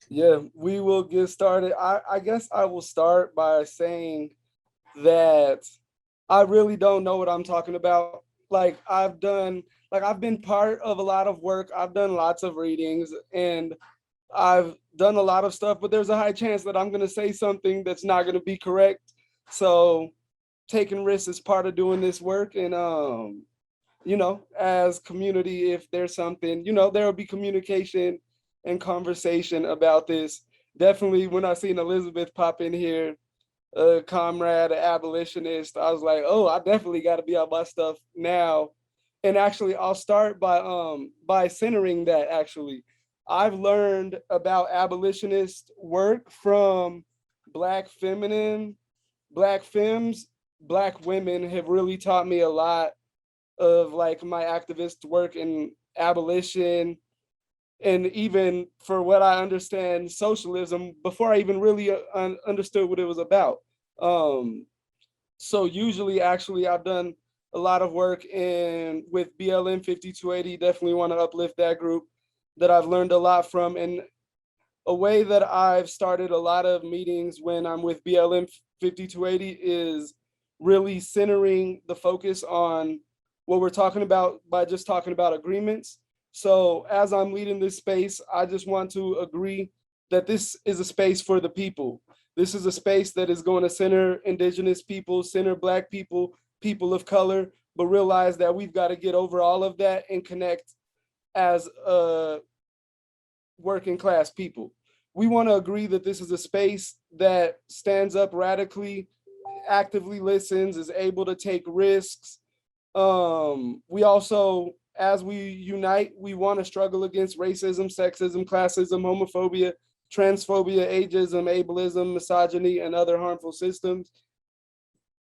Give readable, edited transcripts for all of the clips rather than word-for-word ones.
Yeah, we will get started. I guess I will start by saying that I really don't know what I'm talking about. I've been part of a lot of work. I've done lots of readings and I've done a lot of stuff, but there's a high chance that I'm going to say something that's not going to be correct. So taking risks is part of doing this work. And, as community, if there's something, there will be communication and conversation about this. Definitely when I seen Elizabeth pop in here, a comrade, an abolitionist, I was like, oh, I definitely got to be on my stuff now. And actually, I'll start by centering that. Actually, I've learned about abolitionist work from Black feminine, Black femmes, Black women have really taught me a lot of like my activist work in abolition, and even for what I understand socialism before I even really understood what it was about. Um, so usually, actually, I've done a lot of work in with BLM 5280. Definitely want to uplift that group that I've learned a lot from, and a way that I've started a lot of meetings when I'm with BLM 5280 is really centering the focus on what we're talking about by just talking about agreements. So as I'm leading this space, I just want to agree that this is a space for the people. This is a space that is going to center indigenous people, center Black people, people of color, but realize that we've got to get over all of that and connect as a working class people. We want to agree that this is a space that stands up radically, actively listens, is able to take risks. We also, as we unite, we want to struggle against racism, sexism, classism, homophobia, transphobia, ageism, ableism, misogyny, and other harmful systems.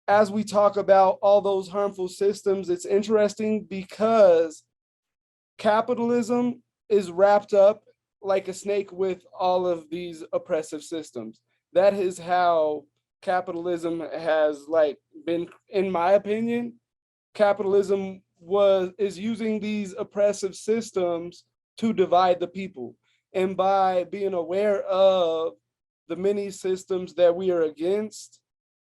As we talk about all those harmful systems, it's interesting because capitalism is wrapped up like a snake with all of these oppressive systems. That is how capitalism has like been, in my opinion, capitalism was is using these oppressive systems to divide the people. And by being aware of the many systems that we are against,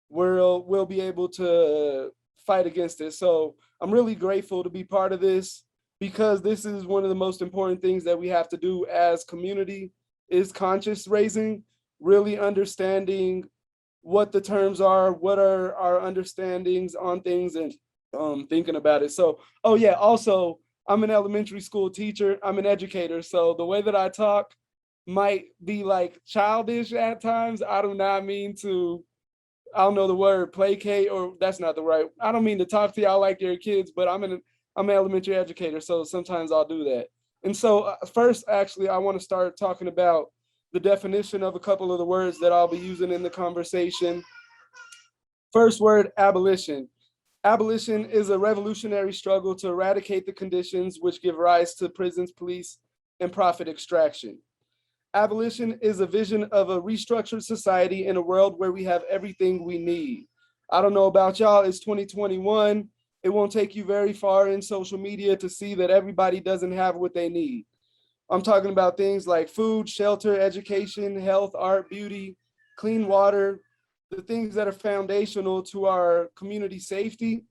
we'll be able to fight against it. So I'm really grateful to be part of this because this is one of the most important things that we have to do as community is conscious raising, really understanding what the terms are, what are our understandings on things, and thinking about it. So, oh yeah, also I'm an elementary school teacher. I'm an educator. So the way that I talk might be like childish at times. I do not mean to, I don't know the word placate, or that's not the right. I don't mean to talk to y'all like your kids, but I'm an elementary educator, so sometimes I'll do that. And so first, actually, I want to start talking about the definition of a couple of the words that I'll be using in the conversation. First word, abolition. Abolition is a revolutionary struggle to eradicate the conditions which give rise to prisons, police, and profit extraction. Abolition is a vision of a restructured society in a world where we have everything we need. I don't know about y'all, it's 2021. It won't take you very far in social media to see that everybody doesn't have what they need. I'm talking about things like food, shelter, education, health, art, beauty, clean water, the things that are foundational to our community safety.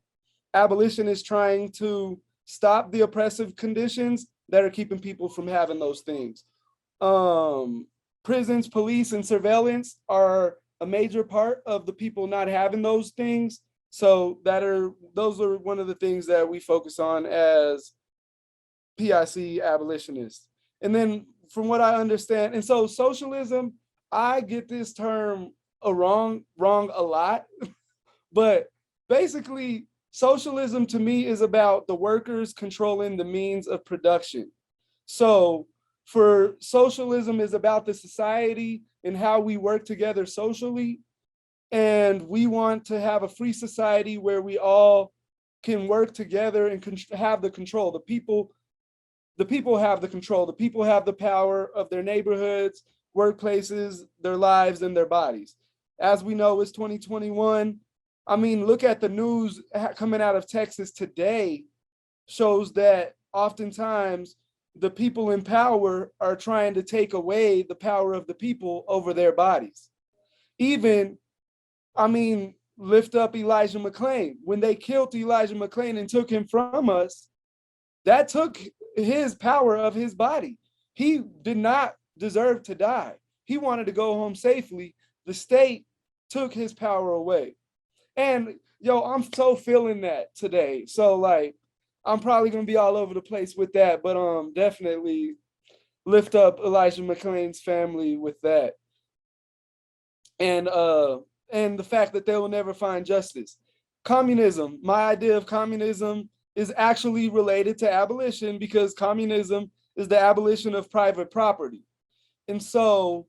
Abolition is trying to stop the oppressive conditions that are keeping people from having those things. um, Prisons, police, and surveillance are a major part of the people not having those things. So those are one of the things that we focus on as PIC abolitionists. And then from what I understand, and so socialism, I get this term wrong a lot, but basically socialism to me is about the workers controlling the means of production. So for socialism is about the society and how we work together socially. And we want to have a free society where we all can work together and have the control. The people have the control. The people have the power of their neighborhoods, workplaces, their lives, and their bodies. As we know, it's 2021. I mean, look at the news coming out of Texas today shows that oftentimes the people in power are trying to take away the power of the people over their bodies. Even, I mean, lift up Elijah McClain. When they killed Elijah McClain and took him from us, that took his power of his body. He did not deserve to die. He wanted to go home safely. The state took his power away. And yo, I'm so feeling that today. So like, I'm probably gonna be all over the place with that, but definitely lift up Elijah McClain's family with that. And the fact that they will never find justice. Communism, my idea of communism is actually related to abolition because communism is the abolition of private property. And so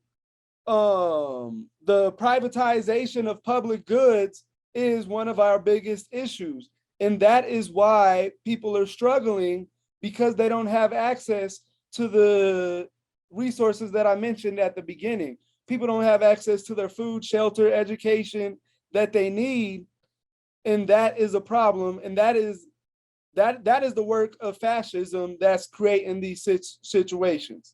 the privatization of public goods is one of our biggest issues. And that is why people are struggling because they don't have access to the resources that I mentioned at the beginning. People don't have access to their food, shelter, education that they need. And that is a problem. And that is the work of fascism that's creating these situations.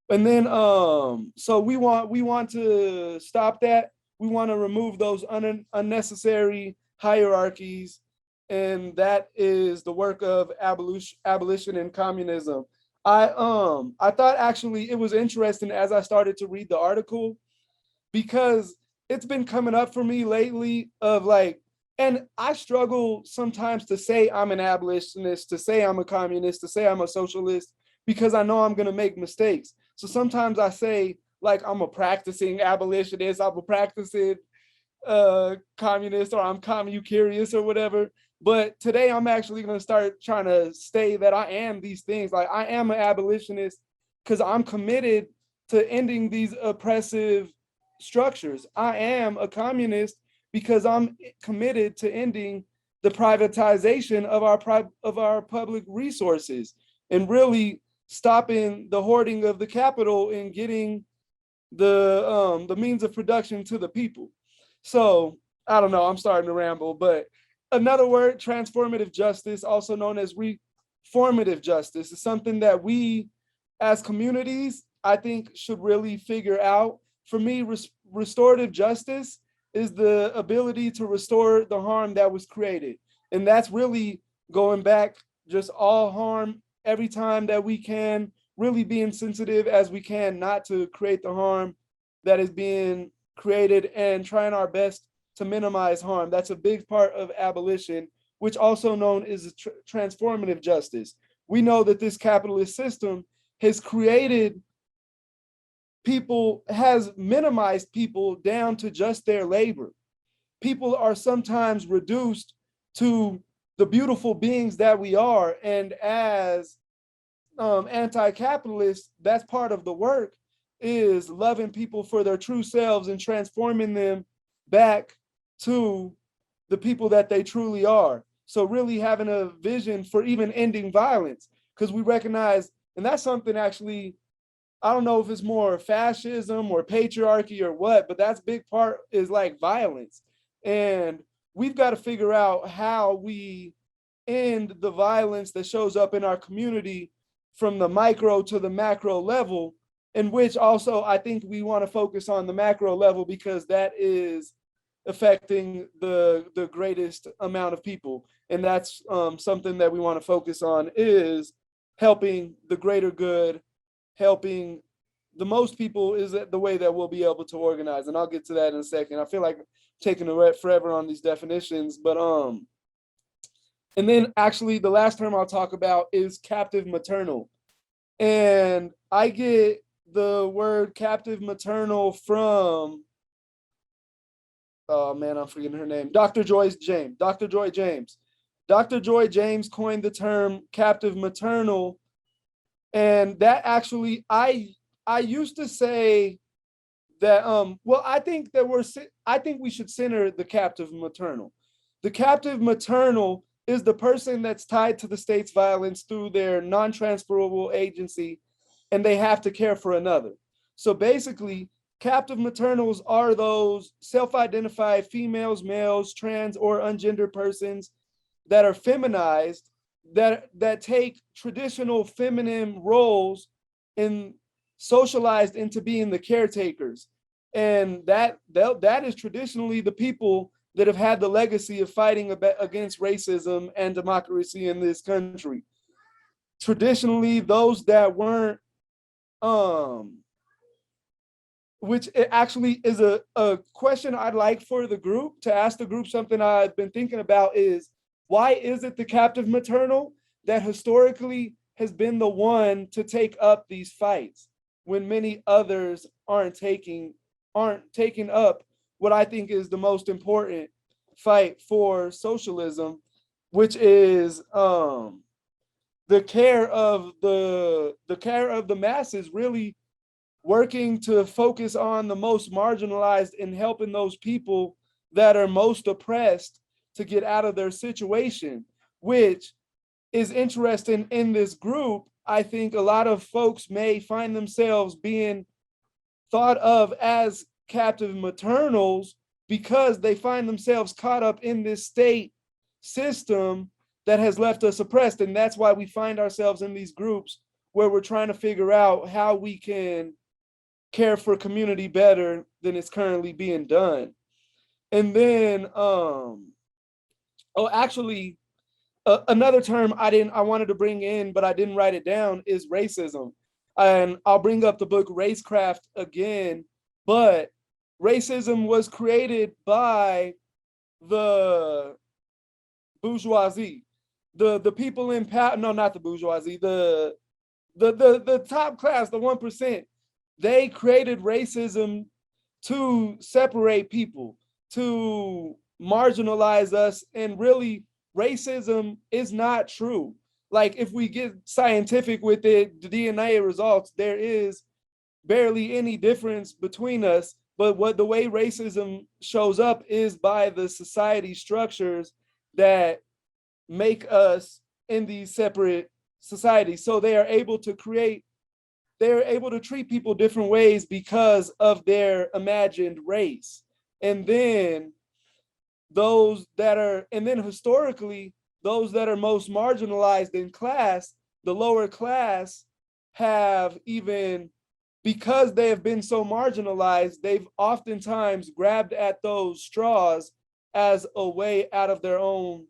And then so we want to stop that. We want to remove those unnecessary hierarchies, and that is the work of abolition and communism. I thought actually it was interesting as I started to read the article because it's been coming up for me lately of like, and I struggle sometimes to say I'm an abolitionist, to say I'm a communist, to say I'm a socialist, because I know I'm going to make mistakes. So sometimes I say like I'm a practicing abolitionist, I'm a practicing communist, or I'm commu curious or whatever. But today I'm actually going to start trying to say that I am these things. Like I am an abolitionist because I'm committed to ending these oppressive structures. I am a communist because I'm committed to ending the privatization of our public resources and really stopping the hoarding of the capital and getting the means of production to the people. So I don't know, I'm starting to ramble, but another word, transformative justice, also known as reformative justice, is something that we as communities, I think, should really figure out. For me, restorative justice is the ability to restore the harm that was created. And that's really going back just all harm every time that we can, really being sensitive as we can not to create the harm that is being created and trying our best to minimize harm. That's a big part of abolition, which also known as transformative justice. We know that this capitalist system has created people, has minimized people down to just their labor. People are sometimes reduced to the beautiful beings that we are. And as anti-capitalists, that's part of the work, is loving people for their true selves and transforming them back to the people that they truly are. So really having a vision for even ending violence, because we recognize, and that's something actually, I don't know if it's more fascism or patriarchy or what, but that's big part is like violence. And we've got to figure out how we end the violence that shows up in our community from the micro to the macro level, in which also I think we want to focus on the macro level because that is affecting the greatest amount of people. And that's something that we want to focus on, is helping the greater good, helping the most people is the way that we'll be able to organize. And I'll get to that in a second. I feel like I'm taking forever on these definitions, but and then actually the last term I'll talk about is captive maternal. And I get the word captive maternal from, oh man, I'm forgetting her name, Dr. Joy James. Dr. Joy James. Dr. Joy James coined the term captive maternal. And that actually, I used to say that, well, I think we should center the captive maternal. The captive maternal is the person that's tied to the state's violence through their non-transferable agency, and they have to care for another. So basically, captive maternals are those self-identified females, males, trans, or ungendered persons that are feminized that take traditional feminine roles and socialized into being the caretakers. And that is traditionally the people that have had the legacy of fighting against racism and democracy in this country. Traditionally, those that weren't, um, which it actually is a question I'd like for the group to ask the group. Something I've been thinking about is, why is it the captive maternal that historically has been the one to take up these fights when many others aren't taking up what I think is the most important fight for socialism, which is the care of the masses, really working to focus on the most marginalized and helping those people that are most oppressed to get out of their situation, which is interesting in this group. I think a lot of folks may find themselves being thought of as captive maternals because they find themselves caught up in this state system that has left us oppressed. And that's why we find ourselves in these groups where we're trying to figure out how we can care for community better than it's currently being done. And then, actually, another term I wanted to bring in, but I didn't write it down, is racism. And I'll bring up the book Racecraft again, but racism was created by the bourgeoisie, the people in power. No, not the bourgeoisie. The top class, the 1%. They created racism to separate people, to marginalize us, and really, racism is not true. Like, if we get scientific with it, the DNA results, there is barely any difference between us. But the way racism shows up is by the society structures that make us in these separate societies. So they're able to treat people different ways because of their imagined race. And then historically, those that are most marginalized in class, the lower class, have, even because they have been so marginalized, they've oftentimes grabbed at those straws as a way out of their own,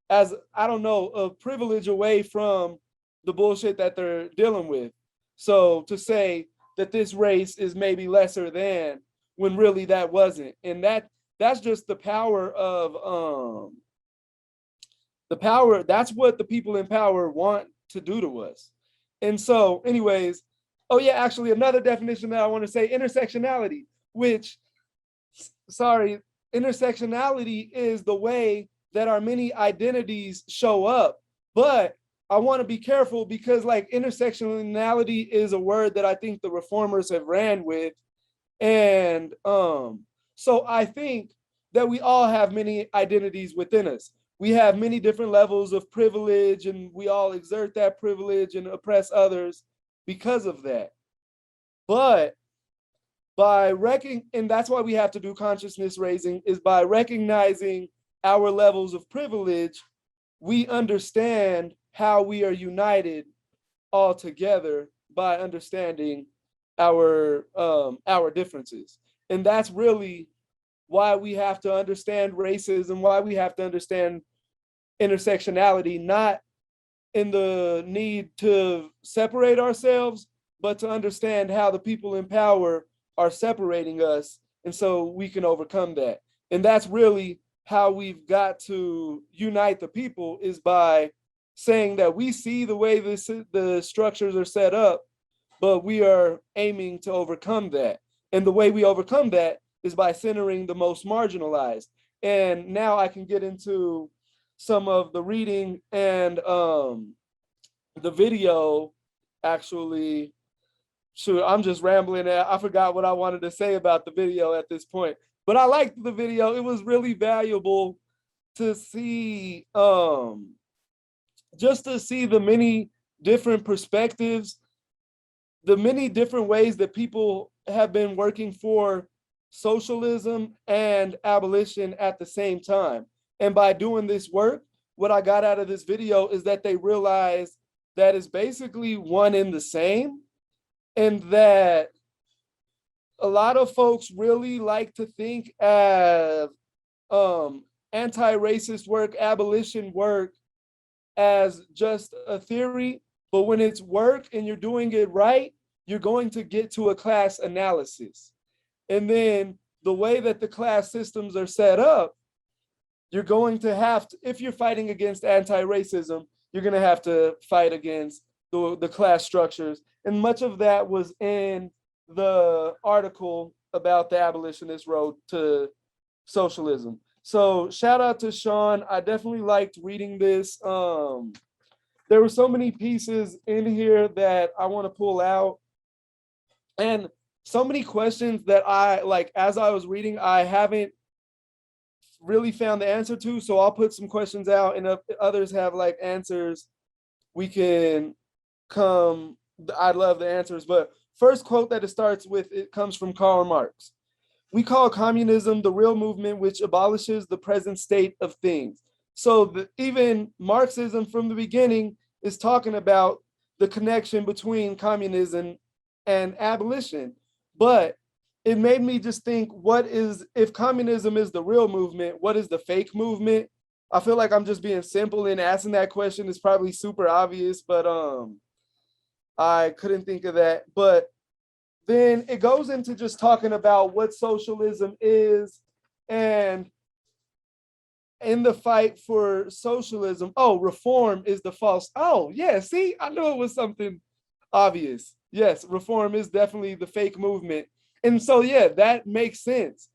as, I don't know, a privilege away from the bullshit that they're dealing with. So to say that this race is maybe lesser than, when really that wasn't. And that's just the power of that's what the people in power want to do to us. And so, anyways, oh yeah, actually, another definition that I want to say, intersectionality, which, sorry, intersectionality is the way that our many identities show up. But I want to be careful because, like, intersectionality is a word that I think the reformers have ran with. And so I think that we all have many identities within us. We have many different levels of privilege, and we all exert that privilege and oppress others because of that. But and that's why we have to do consciousness raising, is by recognizing our levels of privilege, we understand how we are united all together by understanding our differences. And that's really why we have to understand racism, why we have to understand intersectionality, not in the need to separate ourselves, but to understand how the people in power are separating us, and so we can overcome that. And that's really how we've got to unite the people, is by saying that we see the way the structures are set up, but we are aiming to overcome that. And the way we overcome that is by centering the most marginalized. And now I can get into some of the reading and the video. Actually, shoot, I'm just rambling. I forgot what I wanted to say about the video at this point, but I liked the video. It was really valuable to see, just to see the many different perspectives, the many different ways that people have been working for socialism and abolition at the same time. And by doing this work, what I got out of this video is that they realized that it's basically one and the same, and that a lot of folks really like to think of anti-racist work, abolition work, as just a theory, but when it's work and you're doing it right, you're going to get to a class analysis. And then the way that the class systems are set up, you're going to have to, if you're fighting against anti-racism, you're going to have to fight against the class structures. And much of that was in the article about the abolitionist road to socialism. So shout out to Sean. I definitely liked reading this. There were so many pieces in here that I want to pull out, and so many questions that I like as I was reading, I haven't really found the answer to. So I'll put some questions out, and if others have like answers, we can come. I'd love the answers. But first quote that it starts with, it comes from Karl Marx. We call communism the real movement which abolishes the present state of things. So even Marxism from the beginning is talking about the connection between communism and abolition. But it made me just think, what is, if communism is the real movement, what is the fake movement? I feel like I'm just being simple in asking that question. It's probably super obvious, but I couldn't think of that. But then it goes into just talking about what socialism is, and in the fight for socialism, reform is the false. Oh, yeah, see, I knew it was something obvious. Yes, reform is definitely the fake movement. And so, yeah, that makes sense.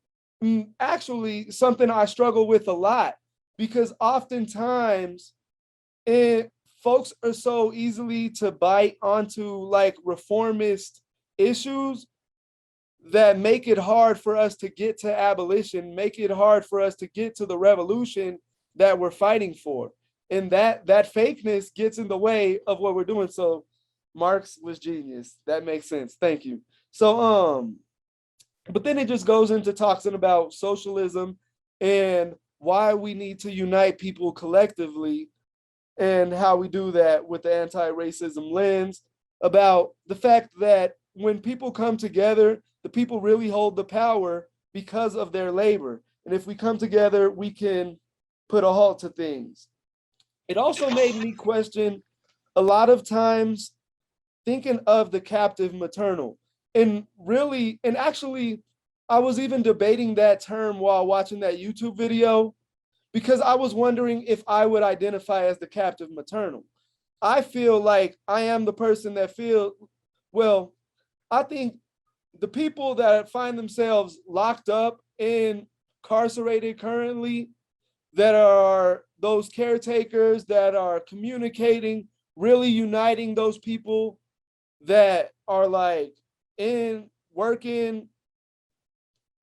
Actually, something I struggle with a lot, because oftentimes folks are so easily to bite onto like reformist issues that make it hard for us to get to abolition, make it hard for us to get to the revolution that we're fighting for. And that fakeness gets in the way of what we're doing. So Marx was genius. That makes sense. Thank you. So but then it just goes into talking about socialism and why we need to unite people collectively, and how we do that with the anti-racism lens, about the fact that when people come together, the people really hold the power because of their labor. And if we come together, we can put a halt to things. It also made me question a lot of times thinking of the captive maternal. And really, and actually, I was even debating that term while watching that YouTube video, because I was wondering if I would identify as the captive maternal. I feel like I am the person that well, I think the people that find themselves locked up and incarcerated currently, that are those caretakers that are communicating, really uniting those people that are like in working,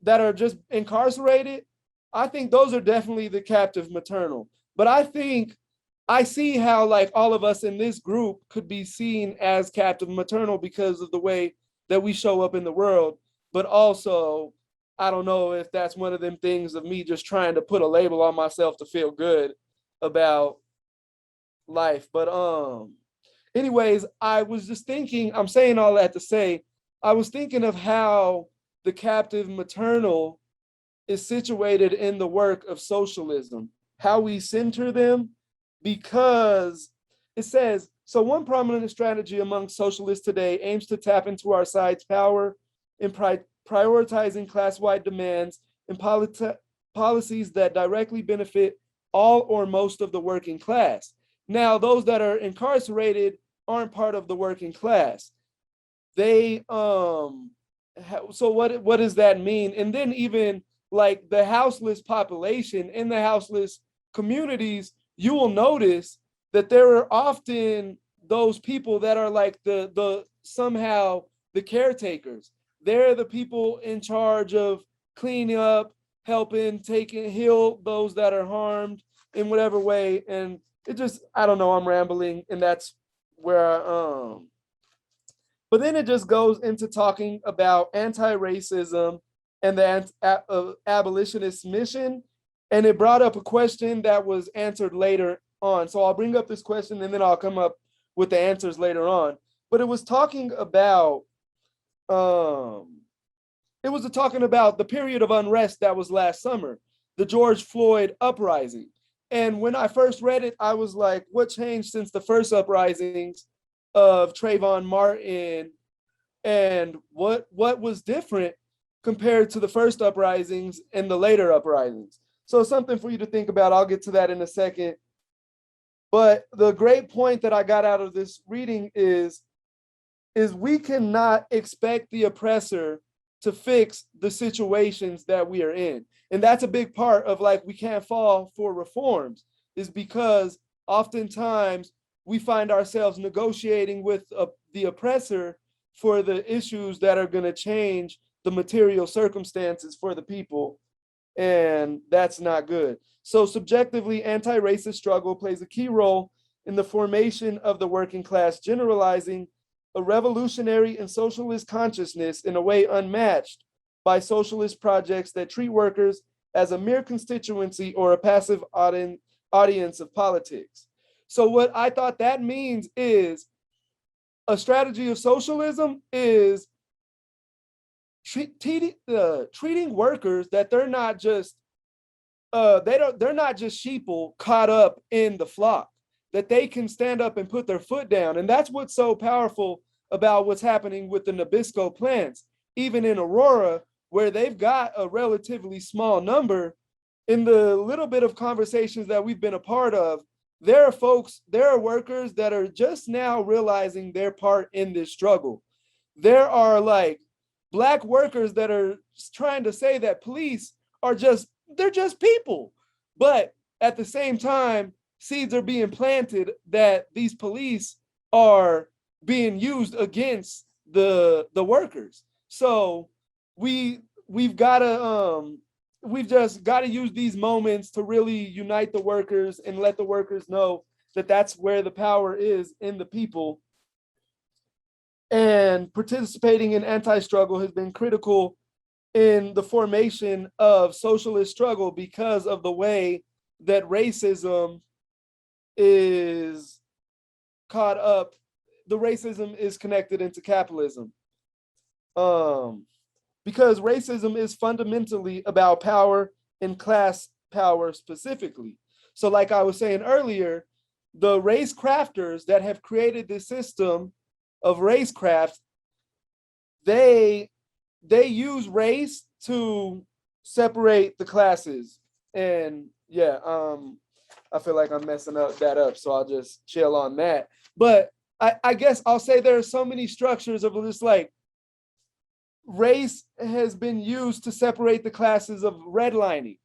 that are just incarcerated, I think those are definitely the captive maternal. But I think I see how like all of us in this group could be seen as captive maternal because of the way that we show up in the world. But also, I don't know if that's one of them things of me just trying to put a label on myself to feel good about life. But anyways, I was just thinking, I'm saying all that to say, I was thinking of how the captive maternal is situated in the work of socialism, how we center them, because it says, so one prominent strategy among socialists today aims to tap into our side's power in prioritizing class-wide demands and policies that directly benefit all or most of the working class. Now, those that are incarcerated aren't part of the working class. They, so what does that mean? And then even like the houseless population in the houseless communities, you will notice that there are often those people that are like the somehow the caretakers. They're the people in charge of cleaning up, helping, heal those that are harmed in whatever way. And it just, I don't know, I'm rambling, and that's where but then it just goes into talking about anti-racism and the abolitionist mission. And it brought up a question that was answered later on. So I'll bring up this question and then I'll come up with the answers later on. But it was talking about the period of unrest that was last summer, the George Floyd uprising. And when I first read it, I was like, what changed since the first uprisings of Trayvon Martin, and what was different compared to the first uprisings and the later uprisings? So something for you to think about. I'll get to that in a second. But the great point that I got out of this reading is we cannot expect the oppressor to fix the situations that we are in. And that's a big part of like, we can't fall for reforms, is because oftentimes we find ourselves negotiating with the oppressor for the issues that are going to change the material circumstances for the people. And that's not good. So subjectively, anti-racist struggle plays a key role in the formation of the working class, generalizing a revolutionary and socialist consciousness in a way unmatched by socialist projects that treat workers as a mere constituency or a passive audience of politics. So what I thought that means is a strategy of socialism is treating workers that they're not just they're not just sheeple caught up in the flock, that they can stand up and put their foot down. And that's what's so powerful about what's happening with the Nabisco plants, even in Aurora, where they've got a relatively small number. In the little bit of conversations that we've been a part of, there are workers that are just now realizing their part in this struggle. There are like Black workers that are trying to say that police are they're just people. But at the same time, seeds are being planted that these police are being used against the workers. So we've just got to use these moments to really unite the workers and let the workers know that that's where the power is, in the people. And participating in anti-struggle has been critical in the formation of socialist struggle because of the way that racism is caught up. The racism is connected into capitalism. Because racism is fundamentally about power and class power specifically. So like I was saying earlier, the race crafters that have created this system of racecraft, they use race to separate the classes. And yeah, I feel like I'm messing that up, so I'll just chill on that. But I guess I'll say there are so many structures of this, like, race has been used to separate the classes of redlining.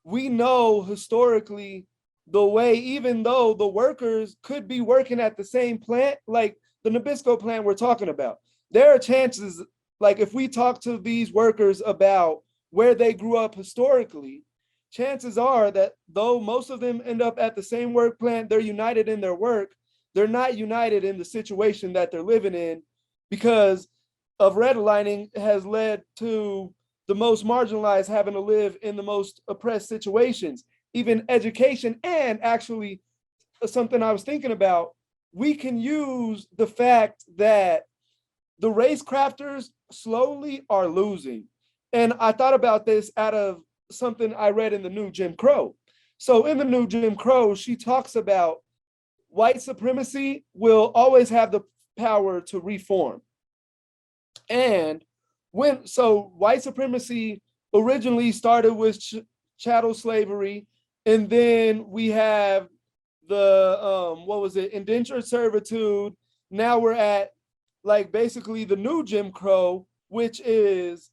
We know historically the way, even though the workers could be working at the same plant, like the Nabisco plant we're talking about, there are chances, like if we talk to these workers about where they grew up historically, chances are that though most of them end up at the same work plant, they're united in their work, they're not united in the situation that they're living in, because of redlining has led to the most marginalized having to live in the most oppressed situations. Even education, and actually something I was thinking about, we can use the fact that the race crafters slowly are losing. And I thought about this out of something I read in the New Jim Crow. So in the New Jim Crow, she talks about white supremacy will always have the power to reform. And so white supremacy originally started with chattel slavery, and then we have the indentured servitude. Now we're at like basically the new Jim Crow, which is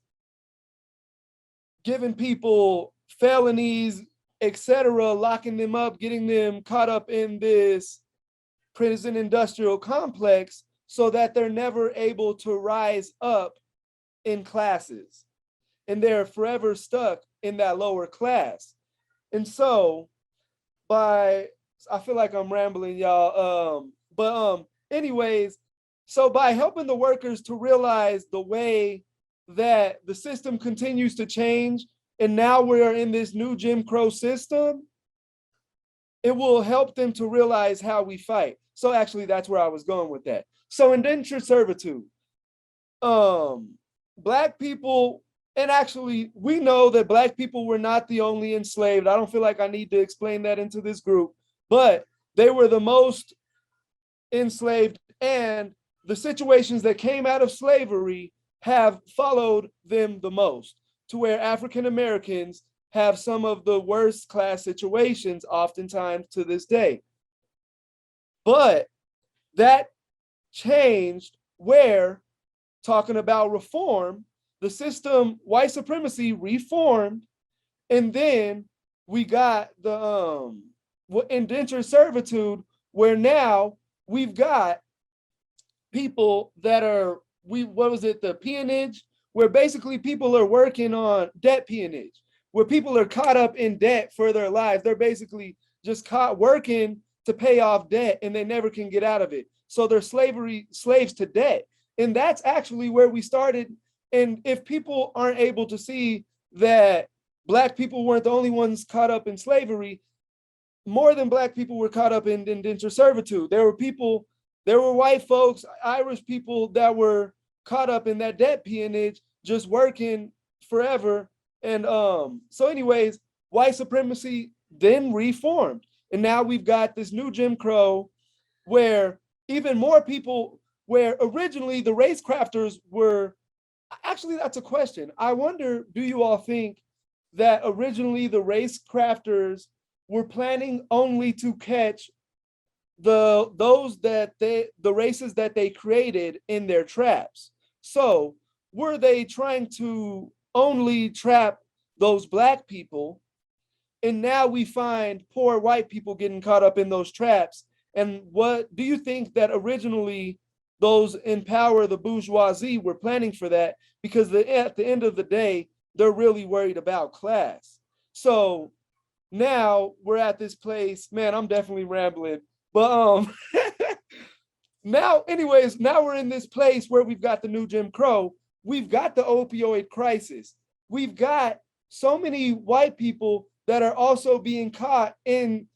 giving people felonies, etc., locking them up, getting them caught up in this prison industrial complex so that they're never able to rise up in classes. And they're forever stuck in that lower class. And so I feel like I'm rambling, y'all. Anyways, so by helping the workers to realize the way that the system continues to change, and now we're in this new Jim Crow system, it will help them to realize how we fight. So actually, that's where I was going with that. So indentured servitude. Black people, and actually, we know that Black people were not the only enslaved. I don't feel like I need to explain that into this group, but they were the most enslaved, and the situations that came out of slavery have followed them the most, to where African Americans have some of the worst class situations oftentimes to this day. But that changed where, talking about reform, the system, white supremacy reformed, and then we got the indentured servitude, where now we've got people that are, what was it, the peonage, where basically people are working on debt peonage, where people are caught up in debt for their lives. They're basically just caught working to pay off debt, and they never can get out of it. So they're slaves to debt. And that's actually where we started. And if people aren't able to see that Black people weren't the only ones caught up in slavery, more than Black people were caught up in indentured servitude. There were white folks, Irish people that were caught up in that debt peonage, just working forever. And so anyways, white supremacy then reformed. And now we've got this new Jim Crow, where even more people, where originally the race crafters were, actually that's a question. I wonder, do you all think that originally the race crafters were planning only to catch the races that they created in their traps? So were they trying to only trap those Black people? And now we find poor white people getting caught up in those traps. And what do you think that originally those in power, the bourgeoisie, were planning for that? Because at the end of the day, they're really worried about class. So now we're at this place, man, I'm definitely rambling, but now we're in this place where we've got the new Jim Crow, we've got the opioid crisis, we've got so many white people that are also being caught in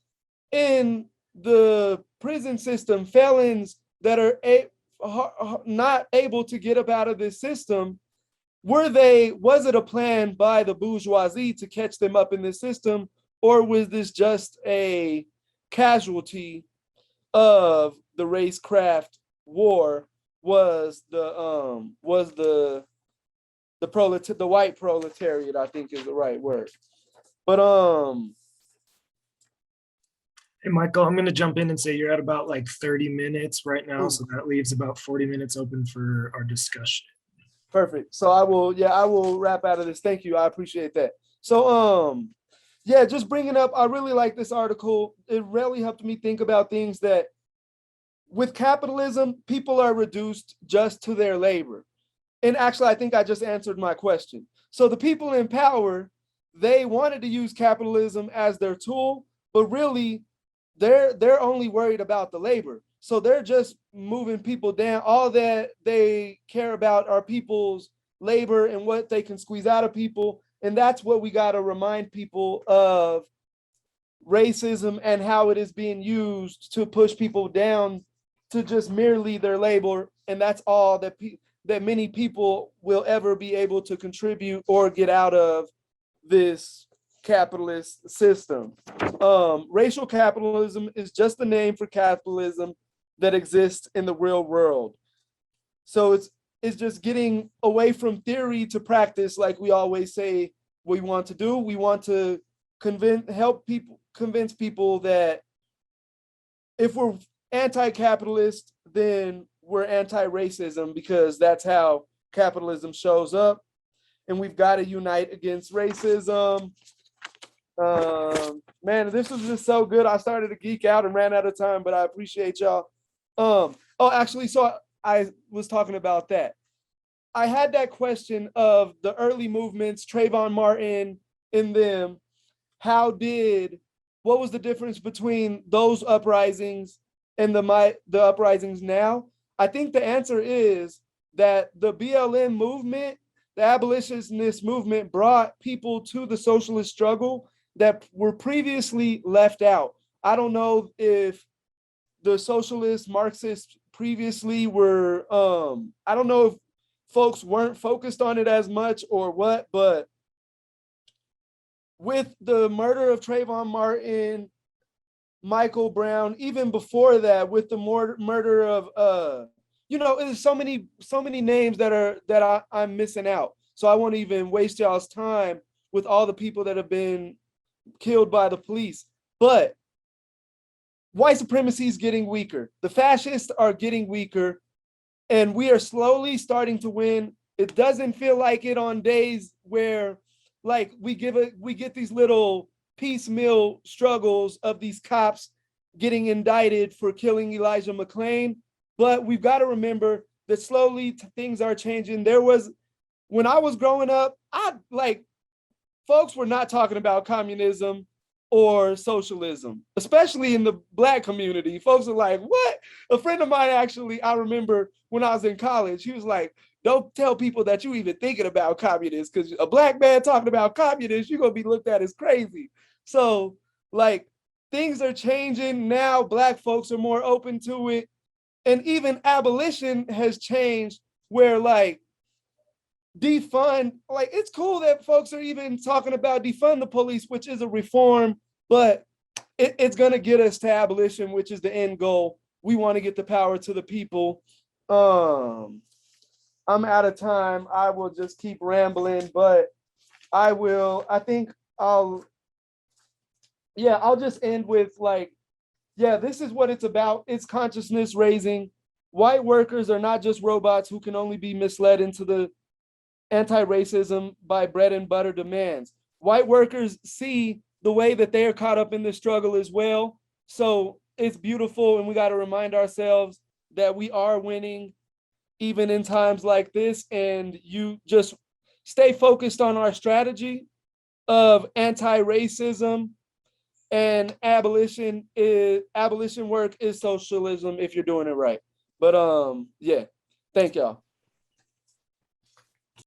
the prison system, felons that are not able to get up out of this system. Was it a plan by the bourgeoisie to catch them up in this system, or was this just a casualty of the racecraft war? Was the white proletariat, I think is the right word. But Hey, Michael, I'm going to jump in and say you're at about like 30 minutes right now. So that leaves about 40 minutes open for our discussion. Perfect. So I will wrap out of this. Thank you. I appreciate that. So, yeah, just bringing up, I really like this article. It really helped me think about things that with capitalism, people are reduced just to their labor. And actually, I think I just answered my question. So the people in power, they wanted to use capitalism as their tool, but really they're only worried about the labor. So they're just moving people down. All that they care about are people's labor and what they can squeeze out of people. And that's what we got to remind people of, racism and how it is being used to push people down to just merely their labor. And that's all that many people will ever be able to contribute or get out of this capitalist system. Racial capitalism is just the name for capitalism that exists in the real world. So it's just getting away from theory to practice, like we always say we want to do. We want to convince people that if we're anti-capitalist, then we're anti-racism, because that's how capitalism shows up. And we've got to unite against racism. Man, this was just so good. I started to geek out and ran out of time, but I appreciate y'all. Actually, so I was talking about that. I had that question of the early movements, Trayvon Martin and them. What was the difference between those uprisings and the uprisings now? I think the answer is that the BLM movement, the abolitionist movement, brought people to the socialist struggle that were previously left out. I don't know if the socialist Marxists previously were, I don't know if folks weren't focused on it as much or what, but with the murder of Trayvon Martin, Michael Brown, even before that, with the murder of there's so many names I'm missing out. So I won't even waste y'all's time with all the people that have been killed by the police. But white supremacy is getting weaker. The fascists are getting weaker, and we are slowly starting to win. It doesn't feel like it on days where like we get these little piecemeal struggles of these cops getting indicted for killing Elijah McClain. But we've got to remember that slowly things are changing. When I was growing up, folks were not talking about communism or socialism, especially in the Black community. Folks are like, what? A friend of mine, actually, I remember when I was in college, he was like, don't tell people that you even thinking about communists, because a Black man talking about communists, you're going to be looked at as crazy. So like things are changing now. Black folks are more open to it. And even abolition has changed, where like defund, like it's cool that folks are even talking about defund the police, which is a reform, but it's going to get us to abolition, which is the end goal. We want to get the power to the people. I'm out of time. I will just keep rambling, but I'll just end with like, this is what it's about. It's consciousness raising. White workers are not just robots who can only be misled into the anti-racism by bread and butter demands. White workers see the way that they are caught up in this struggle as well. So it's beautiful, and we got to remind ourselves that we are winning even in times like this. And you just stay focused on our strategy of anti-racism, and abolition work is socialism if you're doing it right. But thank y'all.